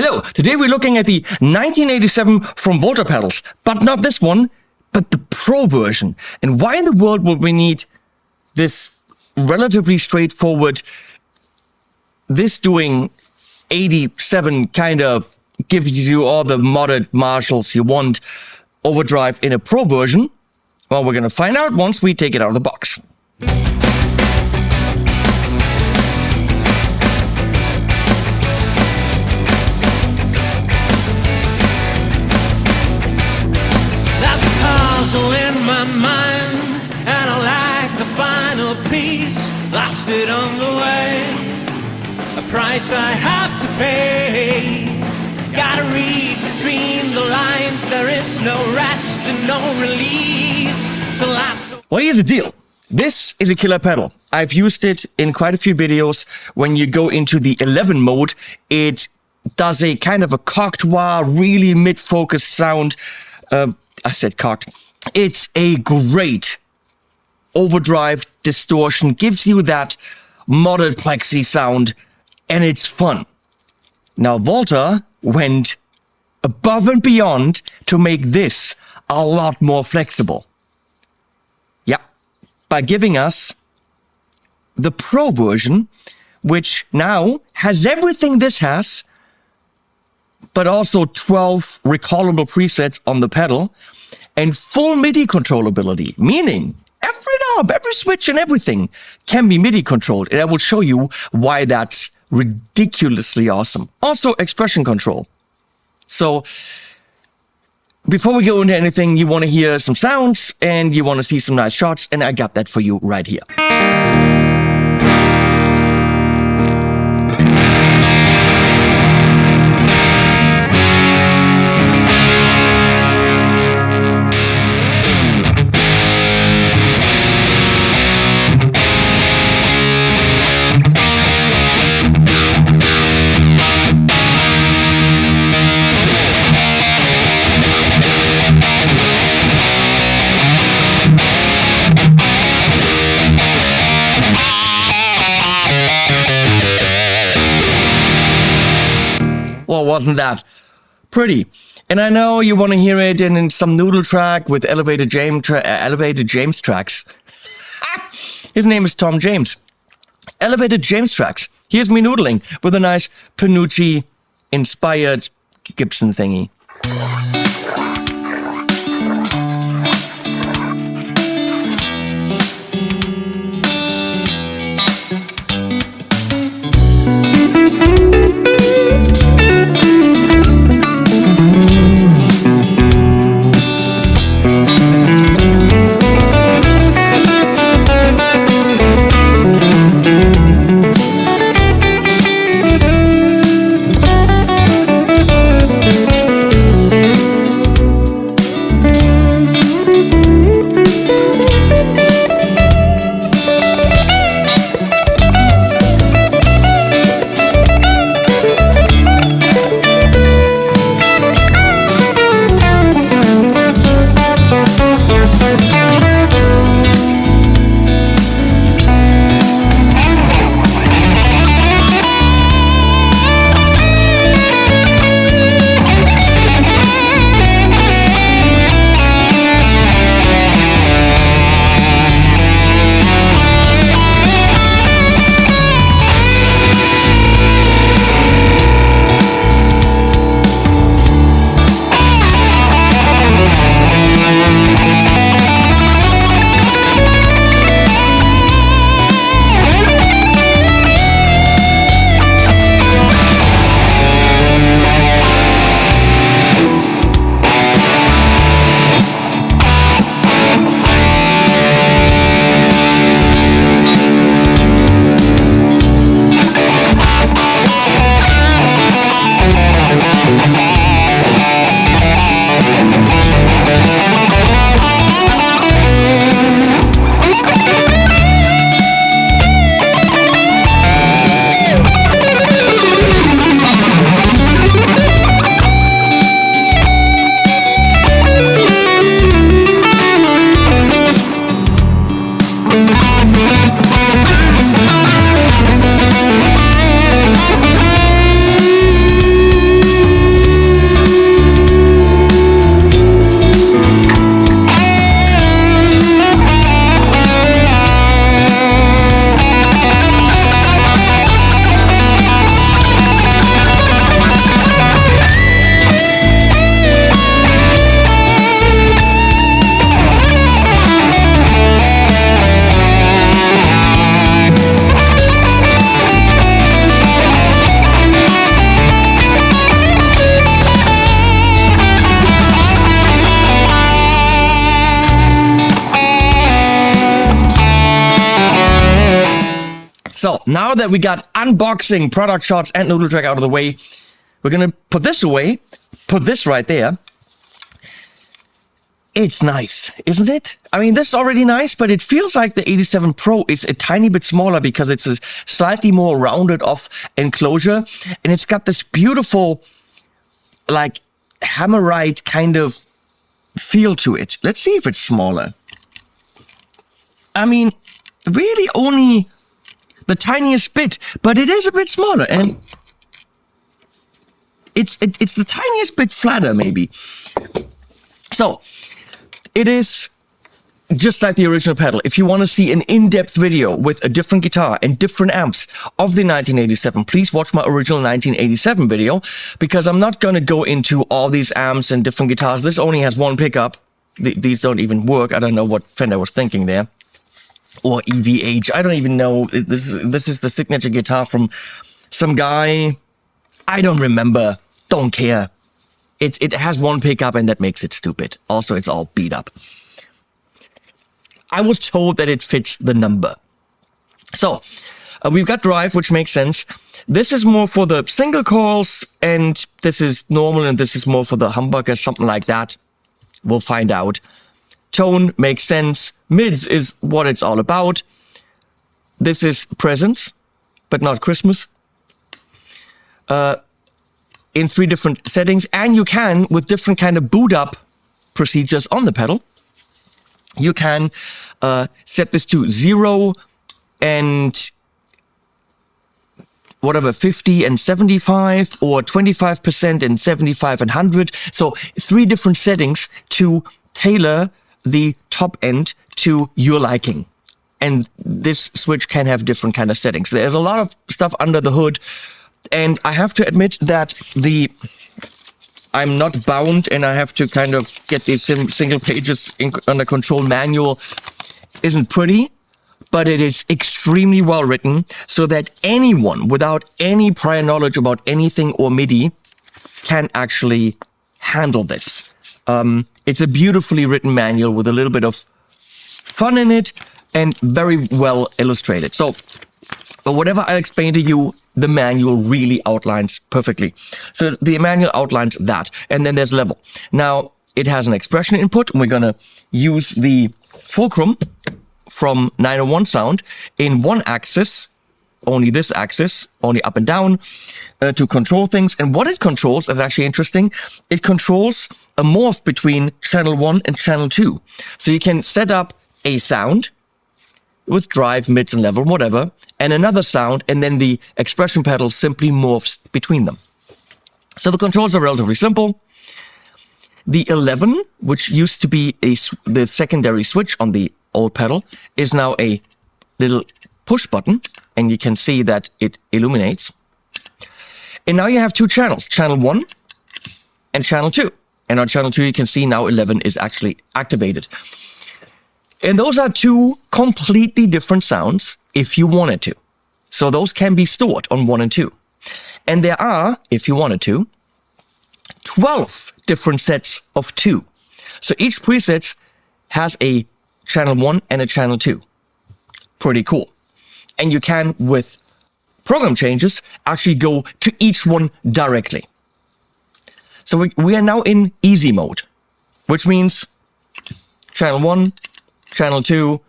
Hello, today we're looking at the 1987 from Volta pedals, but not this one, but the Pro version. And why in the world would we need this relatively straightforward, this doing 87 kind of gives you all the modded Marshalls you want overdrive in a Pro version? Well, we're gonna find out once we take it out of the box. In my mind, and I like the final piece, lost it on the way, a price I have to pay. Gotta read between the lines, there is no rest and no release till Well, here's the deal. This is a killer pedal. I've used it in quite a few videos. When you go into the 11 mode, it does a kind of a cocked-wah, really mid-focused sound. I said cocked. It's a great overdrive distortion, gives you that modded plexi sound, and it's fun. Now, Volta went above and beyond to make this a lot more flexible. Yeah, by giving us the Pro version, which now has everything this has, but also 12 recallable presets on the pedal, and full MIDI controllability, meaning every knob, every switch and everything can be MIDI controlled. And I will show you why that's ridiculously awesome. Also, expression control. So, before we go into anything, you want to hear some sounds and you want to see some nice shots, and I got that for you right here. Well, wasn't that pretty? And I know you want to hear it in some Noodle Track with elevated James tracks. His name is Tom James. Elevated James tracks. Here's me noodling with a nice Panucci-inspired Gibson thingy. now that we got unboxing, product shots, and Noodle Track out of the way, we're gonna put this away, put this right there. It's nice, isn't it? I mean, this is already nice, but it feels like the 87 Pro is a tiny bit smaller because it's a slightly more rounded off enclosure. And it's got this beautiful, like, hammerite kind of feel to it. Let's see if it's smaller. I mean, really only the tiniest bit, but it is a bit smaller. And it's the tiniest bit flatter, maybe. So, it is just like the original pedal. If you want to see an in-depth video with a different guitar and different amps of the 1987, please watch my original 1987 video, because I'm not going to go into all these amps and different guitars. This only has one pickup. These don't even work. I don't know what Fender was thinking there. Or EVH. I don't even know. This is the signature guitar from some guy. I don't remember. Don't care. It has one pickup and that makes it stupid. Also, it's all beat up. I was told that it fits the number. So, we've got drive, which makes sense. This is more for the single coils, and this is normal, and this is more for the humbucker, something like that. We'll find out. Tone makes sense. Mids is what it's all about. This is presents, but not Christmas. In 3 different settings, and you can, with different kind of boot up procedures on the pedal, you can set this to 0 and whatever, 50 and 75, or 25% and 75 and 100. So 3 different settings to tailor the top end to your liking. And this switch can have different kind of settings. There's a lot of stuff under the hood. And I have to admit that I'm not bound, and I have to kind of get these single pages under control. Manual isn't pretty, but it is extremely well written, so that anyone without any prior knowledge about anything or MIDI can actually handle this. It's a beautifully written manual with a little bit of fun in it and very well illustrated. So, but whatever I explain to you, the manual really outlines perfectly. So the manual outlines that, and then there's level. Now, it has an expression input, and we're gonna use the fulcrum from 901 sound in one axis, only this axis, only up and down, to control things. And what it controls is actually interesting. It controls a morph between channel 1 and channel 2. So you can set up a sound with drive, mids, and level, whatever, and another sound, and then the expression pedal simply morphs between them. So the controls are relatively simple. The 11, which used to be the secondary switch on the old pedal, is now a little push button, and you can see that it illuminates. And now you have 2 channels, channel 1 and channel 2. And on channel 2, you can see now 11 is actually activated. And those are 2 completely different sounds if you wanted to. So those can be stored on 1 and 2. And there are, if you wanted to, 12 different sets of 2. So each preset has a channel 1 and a channel 2. Pretty cool. And you can, with program changes, actually go to each one directly. So we are now in easy mode, which means channel 1, channel 2,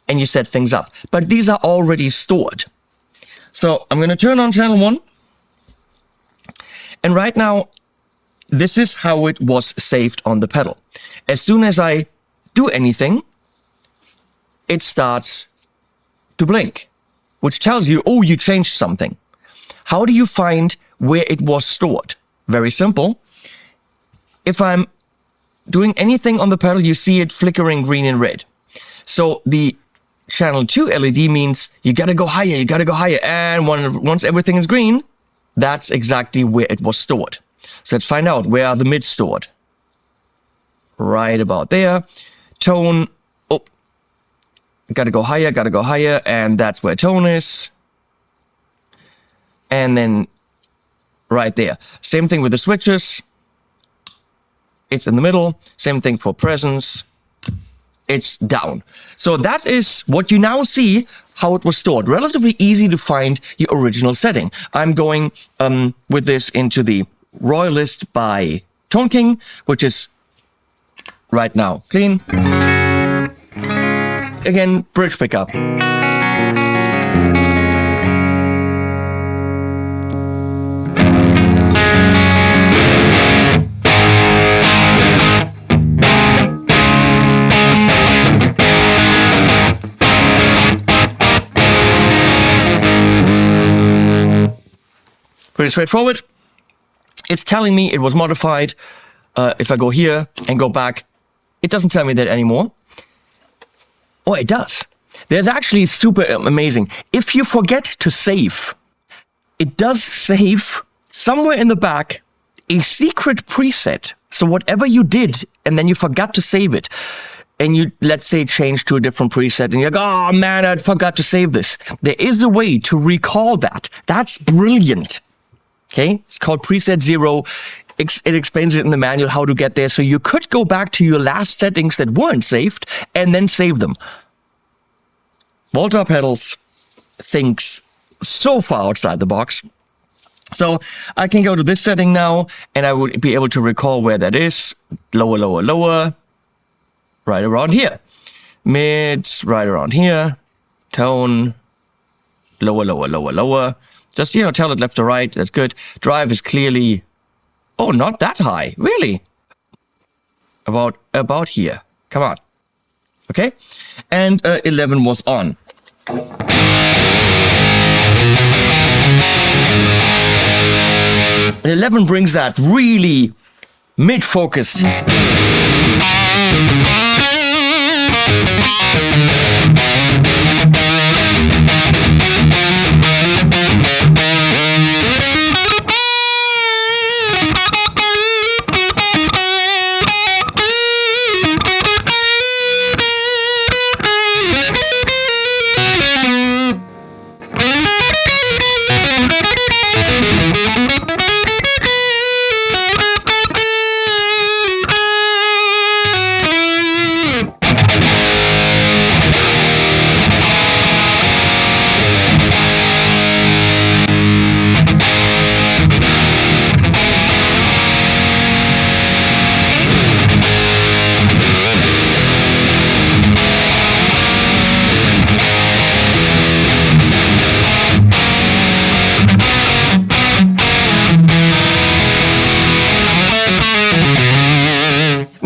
and you set things up. But these are already stored. So I'm going to turn on channel 1. And right now, this is how it was saved on the pedal. As soon as I do anything, it starts to blink, which tells you, oh, you changed something. How do you find where it was stored? Very simple. If I'm doing anything on the pedal, you see it flickering green and red. So the channel 2 LED means you gotta go higher, you gotta go higher. And once everything is green, that's exactly where it was stored. So let's find out, where are the mids stored? Right about there. Tone, oh, gotta go higher, and that's where tone is. And then right there. Same thing with the switches. It's in the middle. Same thing for presence. It's down. So that is what you now see how it was stored. Relatively easy to find your original setting. I'm going with this into the Royalist by Tone King, which is right now clean. Again, bridge pickup. Pretty straightforward. It's telling me it was modified. If I go here and go back, it doesn't tell me that anymore. Oh, it does. There's actually super amazing. If you forget to save, it does save somewhere in the back a secret preset. So whatever you did and then you forgot to save it, and you, let's say, change to a different preset, and you're like, oh man, I forgot to save this. There is a way to recall that. That's brilliant. Okay, it's called preset 0. It explains it in the manual how to get there. So you could go back to your last settings that weren't saved and then save them. Volta Pedals thinks so far outside the box. So I can go to this setting now and I would be able to recall where that is. Lower, lower, lower. Right around here. Mids, right around here. Tone. Lower, lower, lower, lower. Just, tell it left or right. That's good. Drive is clearly, oh, not that high. Really? About here. Come on. Okay. And 11 was on. And 11 brings that really mid-focused.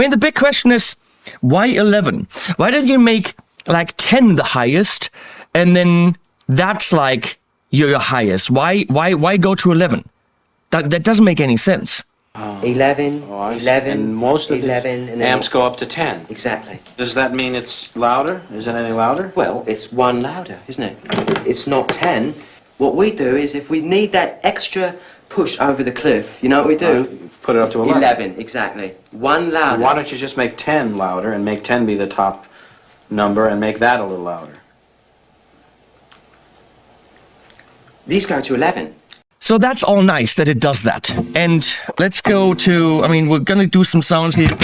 The big question is, why 11? Why don't you make like 10 the highest, and then that's like your highest? Why go to 11? That doesn't make any sense. 11, 11, and most of 11, the and then amps go up to 10. Exactly. Does that mean it's louder? Is it any louder? Well, it's one louder, isn't it? It's not 10. What we do is, if we need that extra push over the cliff, you know what we do? Put it up to 11. 11, exactly. One louder. Why don't you just make 10 louder and make 10 be the top number and make that a little louder? These go to 11. So that's all nice that it does that. And let's go to, we're going to do some sounds here.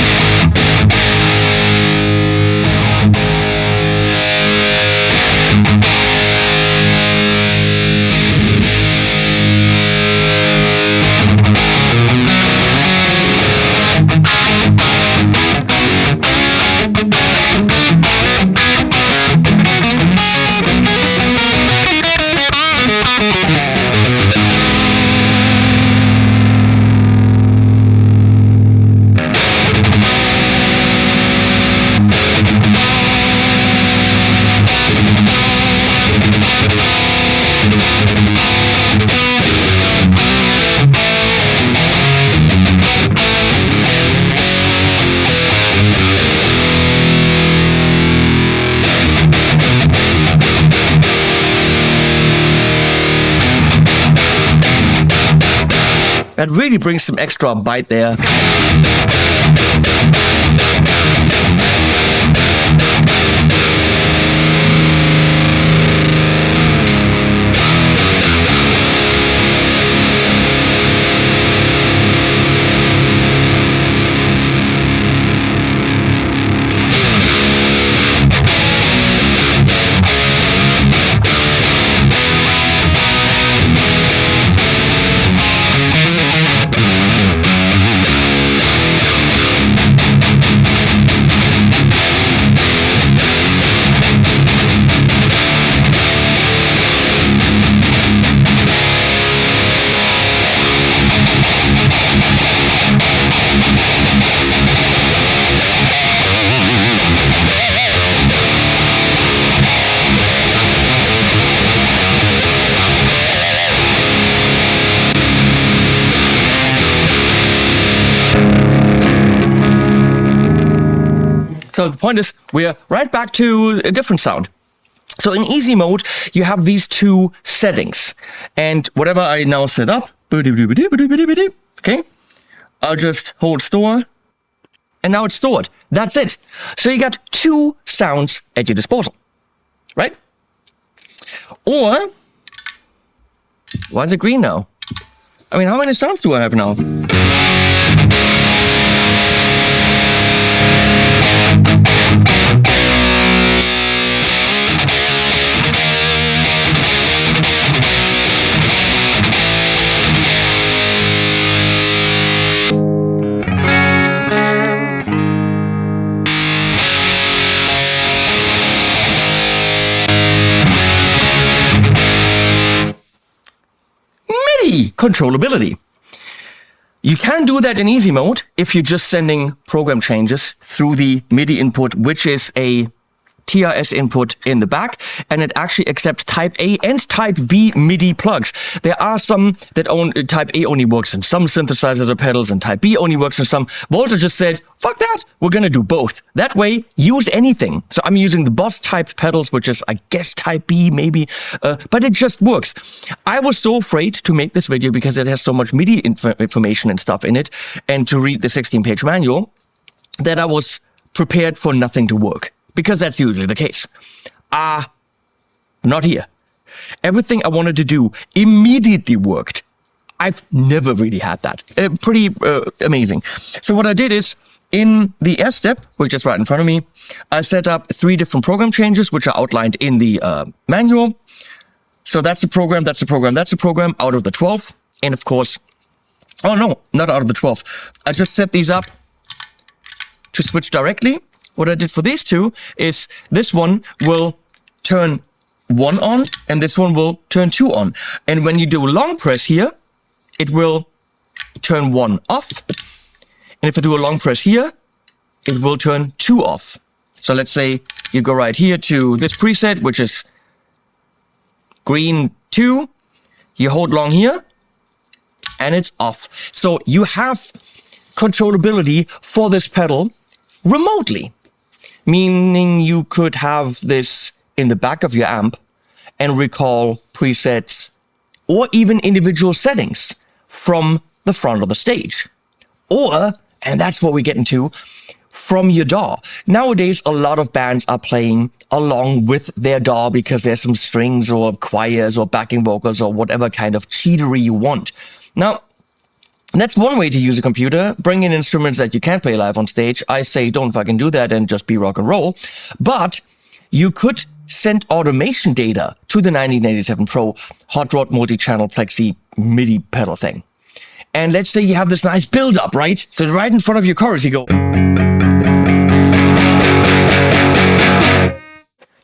That really brings some extra bite there. So the point is, we're right back to a different sound. So in easy mode, you have these two settings. And whatever I now set up, okay, I'll just hold store. And now it's stored. That's it. So you got two sounds at your disposal, right? Or, why is it green now? I mean, how many sounds do I have now? MIDI controllability. You can do that in easy mode if you're just sending program changes through the MIDI input, which is a TRS input in the back, and it actually accepts Type A and Type B MIDI plugs. There are some that Type A only works in some synthesizers or pedals, and Type B only works in some. Volta just said, fuck that, we're gonna do both. That way, use anything. So I'm using the Boss type pedals, which is, I guess, Type B, maybe, but it just works. I was so afraid to make this video because it has so much MIDI information and stuff in it, and to read the 16-page manual, that I was prepared for nothing to work. Because that's usually the case. Not here. Everything I wanted to do immediately worked. I've never really had that. Pretty amazing. So what I did is, in the S step, which is right in front of me, I set up 3 different program changes, which are outlined in the manual. So that's a program, that's a program, that's a program out of the 12. And of course, oh no, not out of the 12. I just set these up to switch directly. What I did for these two is this one will turn 1 on and this one will turn 2 on. And when you do a long press here, it will turn 1 off. And if I do a long press here, it will turn 2 off. So let's say you go right here to this preset, which is green 2. You hold long here and it's off. So you have controllability for this pedal remotely. Meaning you could have this in the back of your amp and recall presets or even individual settings from the front of the stage. Or, and that's what we get into, from your DAW. Nowadays, a lot of bands are playing along with their DAW because there's some strings or choirs or backing vocals or whatever kind of cheatery you want. Now, that's one way to use a computer. Bring in instruments that you can't play live on stage. I say don't fucking do that and just be rock and roll. But you could send automation data to the 1987 Pro Hot Rod multi-channel Plexi MIDI pedal thing. And let's say you have this nice build-up, right? So right in front of your chorus, you go.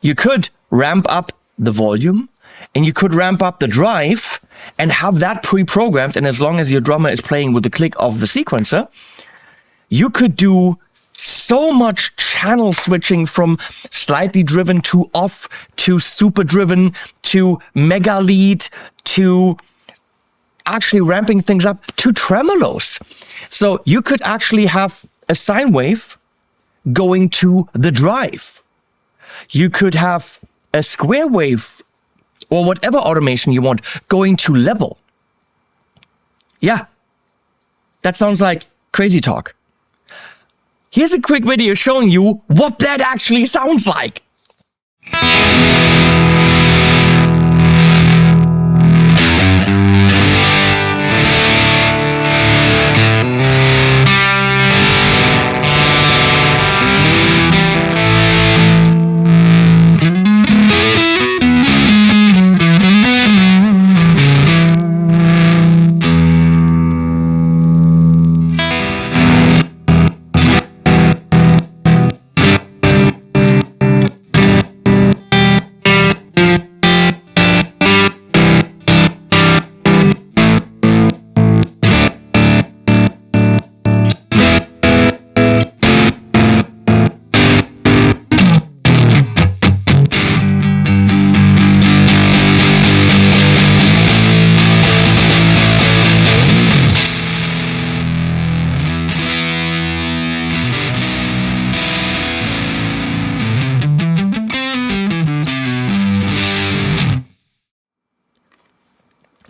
You could ramp up the volume and you could ramp up the drive and have that pre-programmed, and as long as your drummer is playing with the click of the sequencer, you could do so much channel switching from slightly driven to off, to super driven, to mega lead, to actually ramping things up to tremolos. So you could actually have a sine wave going to the drive. You could have a square wave or whatever automation you want, going to level. Yeah, that sounds like crazy talk. Here's a quick video showing you what that actually sounds like.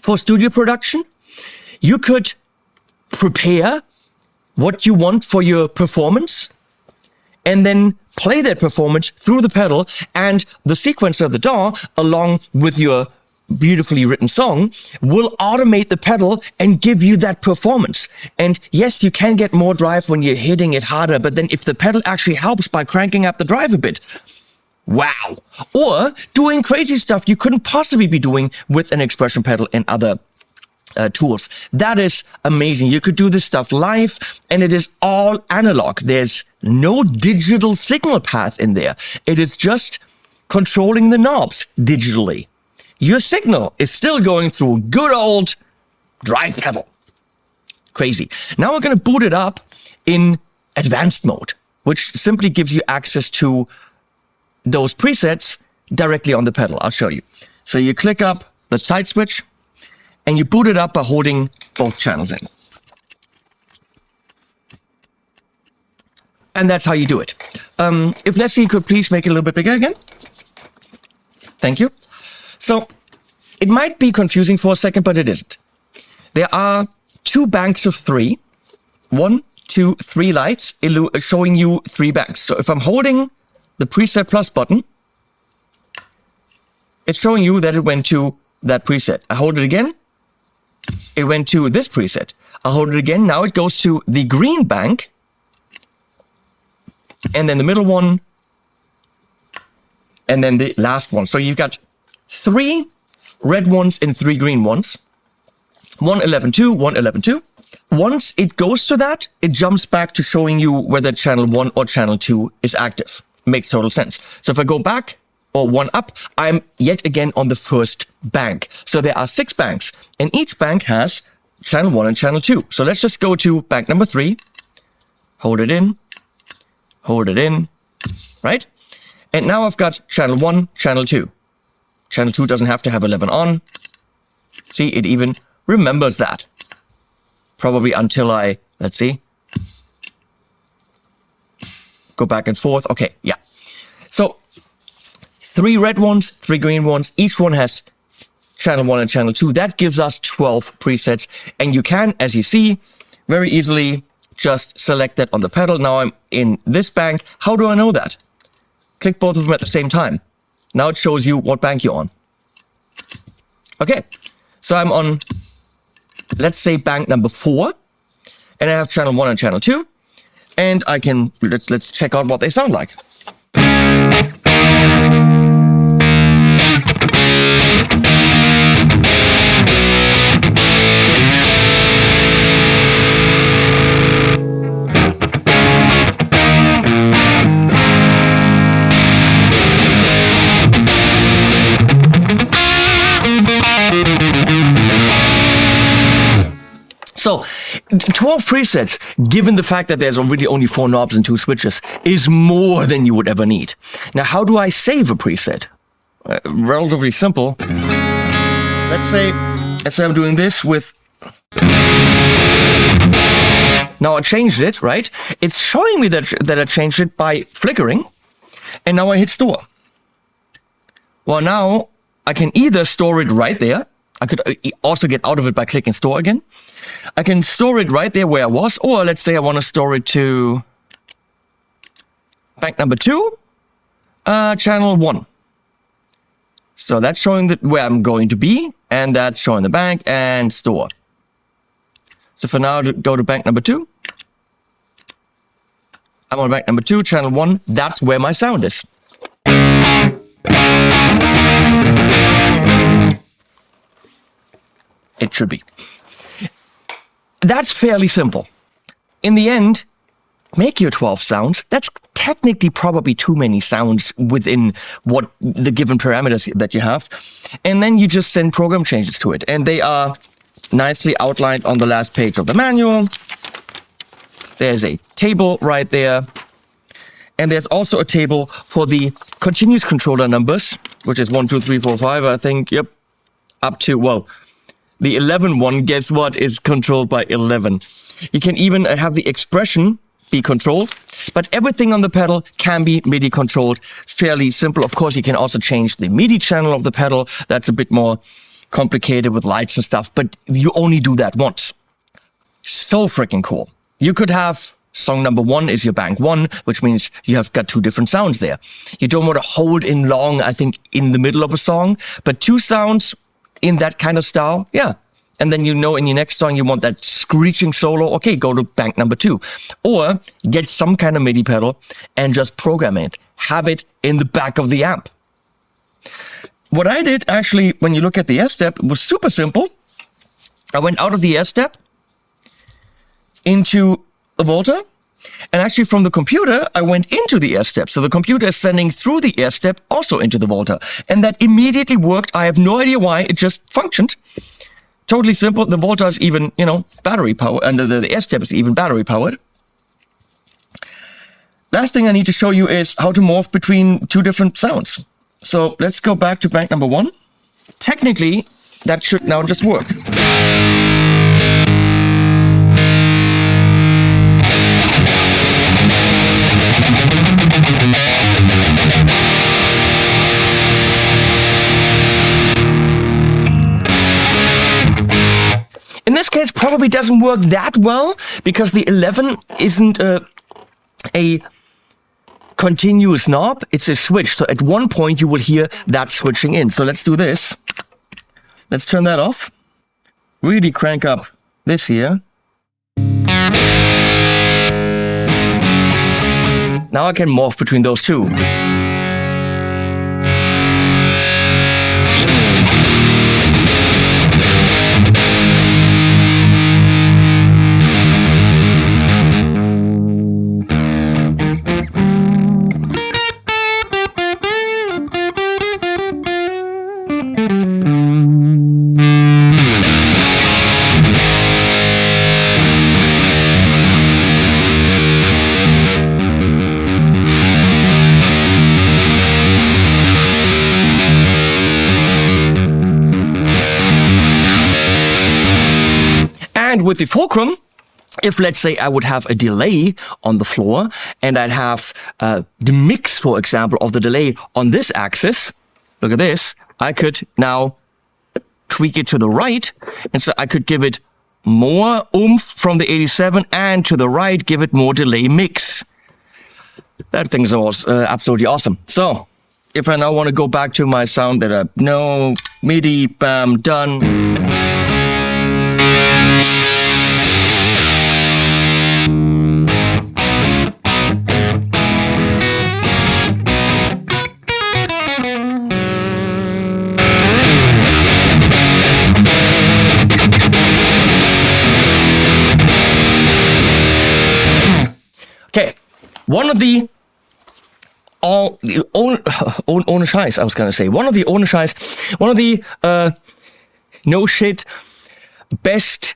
for studio production. You could prepare what you want for your performance and then play that performance through the pedal, and the sequencer of the DAW, along with your beautifully written song, will automate the pedal and give you that performance. And yes, you can get more drive when you're hitting it harder, but then if the pedal actually helps by cranking up the drive a bit, wow. Or doing crazy stuff you couldn't possibly be doing with an expression pedal and other tools. That is amazing. You could do this stuff live, and it is all analog. There's no digital signal path in there. It is just controlling the knobs digitally. Your signal is still going through good old drive pedal. Crazy. Now we're going to boot it up in advanced mode, which simply gives you access to those presets directly on the pedal. I'll show you. So you click up the side switch, and you boot it up by holding both channels in. And that's how you do it. If Leslie could please make it a little bit bigger again. Thank you. So it might be confusing for a second, but it isn't. There are 2 banks of 3. 1, 2, 3 lights showing you 3 banks. So if I'm holding the preset plus button, it's showing you that it went to that preset. I hold it again. It went to this preset. I'll hold it again. Now it goes to the green bank. And then the middle one. And then the last one. So you've got 3 red ones and 3 green ones. 1, 11, 2, 1, 11, 2. Once it goes to that, it jumps back to showing you whether channel 1 or channel 2 is active. Makes total sense. So if I go back or 1 up, I'm yet again on the first bank. So there are 6 banks, and each bank has channel 1 and channel 2. So let's just go to bank number 3, hold it in, right? And now I've got channel 1, channel 2. Channel 2 doesn't have to have 11 on. See, it even remembers that. Probably until I, let's see, go back and forth. Okay, yeah. So 3 red ones, 3 green ones. Each one has channel 1 and channel 2. That gives us 12 presets. And you can, as you see, very easily just select that on the pedal. Now I'm in this bank. How do I know that? Click both of them at the same time. Now it shows you what bank you're on. Okay, so I'm on, let's say, bank number 4. And I have channel 1 and channel 2. And I can, let's check out what they sound like. So 12 presets, given the fact that there's already only 4 knobs and 2 switches, is more than you would ever need. Now, how do I save a preset? Relatively simple. Let's say I'm doing this with... Now I changed it, right? It's showing me that I changed it by flickering, and now I hit store. Well, now I can either store it right there. I could also get out of it by clicking store again. I can store it right there where I was, or let's say I want to store it to bank number 2, channel 1. So that's showing where I'm going to be, and that's showing the bank and store. So for now, go to bank number 2. I'm on bank number 2, channel 1. That's where my sound is. It should be. That's fairly simple. In the end, make your 12 sounds. That's technically probably too many sounds within what the given parameters that you have. And then you just send program changes to it. And they are nicely outlined on the last page of the manual. There's a table right there. And there's also a table for the continuous controller numbers, which is 1, 2, 3, 4, 5, I think. Yep. Up to, well, the 11 one, guess what, is controlled by 11. You can even have the expression be controlled, but everything on the pedal can be MIDI controlled. Fairly simple. Of course, you can also change the MIDI channel of the pedal. That's a bit more complicated with lights and stuff, but you only do that once. So freaking cool. You could have song number 1 is your bank 1, which means you have got 2 different sounds there. You don't want to hold in long, I think, in the middle of a song, but 2 sounds in that kind of style, yeah. And then you know in your next song you want that screeching solo, okay, go to bank number 2. Or get some kind of MIDI pedal and just program it. Have it in the back of the amp. What I did, actually, when you look at the S-step, was super simple. I went out of the S-step into the Volta, and actually from the computer, I went into the S-step. So the computer is sending through the S-step also into the Volta. And that immediately worked. I have no idea why, it just functioned. Totally simple. The Volta is even, battery powered, and the S-step is even battery powered. Last thing I need to show you is how to morph between 2 different sounds. So let's go back to bank number 1. Technically, that should now just work. In this case, probably doesn't work that well because the 11 isn't a continuous knob, it's a switch. So at one point you will hear that switching in. So let's do this. Let's turn that off. Really crank up this here. Now I can morph between those 2. And with the fulcrum, if let's say I would have a delay on the floor and I'd have the mix, for example, of the delay on this axis, look at this, I could now tweak it to the right. And so I could give it more oomph from the 87 and to the right, give it more delay mix. That thing's absolutely awesome. So if I now want to go back to my sound that I know, MIDI, bam, done. Okay, one of the no shit best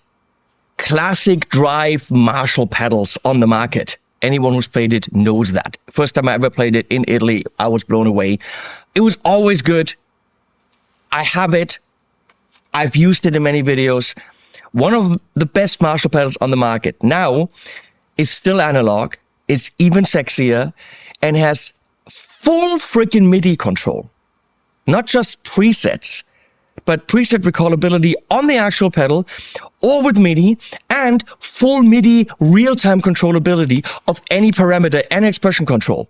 classic drive Marshall pedals on the market. Anyone who's played it knows that. First time I ever played it in Italy, I was blown away. It was always good. I have it. I've used it in many videos. One of the best Marshall pedals on the market now is still analog. It's even sexier and has full freaking MIDI control. Not just presets, but preset recallability on the actual pedal or with MIDI and full MIDI real-time controllability of any parameter and expression control.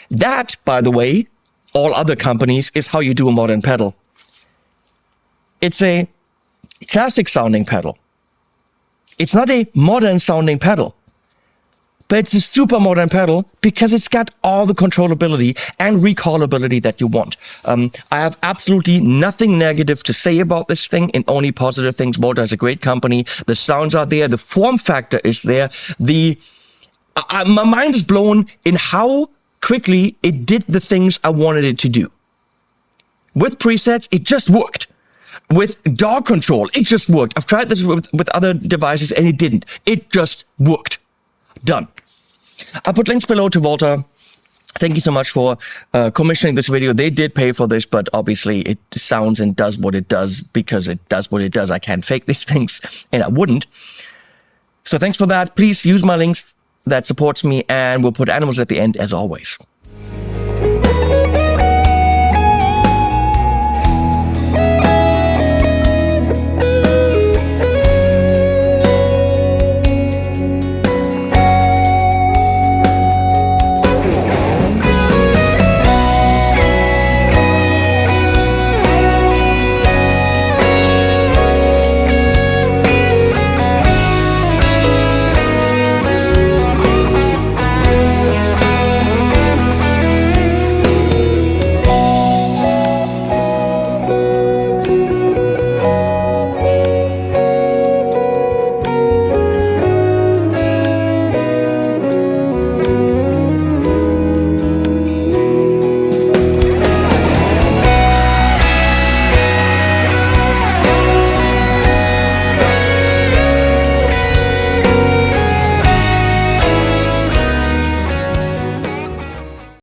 That, by the way, all other companies, is how you do a modern pedal. It's a classic sounding pedal. It's not a modern sounding pedal. But it's a super modern pedal because it's got all the controllability and recallability that you want. I have absolutely nothing negative to say about this thing and only positive things. Volta is a great company. The sounds are there. The form factor is there. My mind is blown in how quickly it did the things I wanted it to do. With presets, it just worked. With DAW Control, it just worked. I've tried this with other devices and it didn't. It just worked. Done. I'll put links below to Volta. Thank you so much for commissioning this video. They did pay for this, but obviously it sounds and does what it does because it does what it does. I can't fake these things, and I wouldn't. So thanks for that. Please use my links. That supports me, and we'll put animals at the end as always.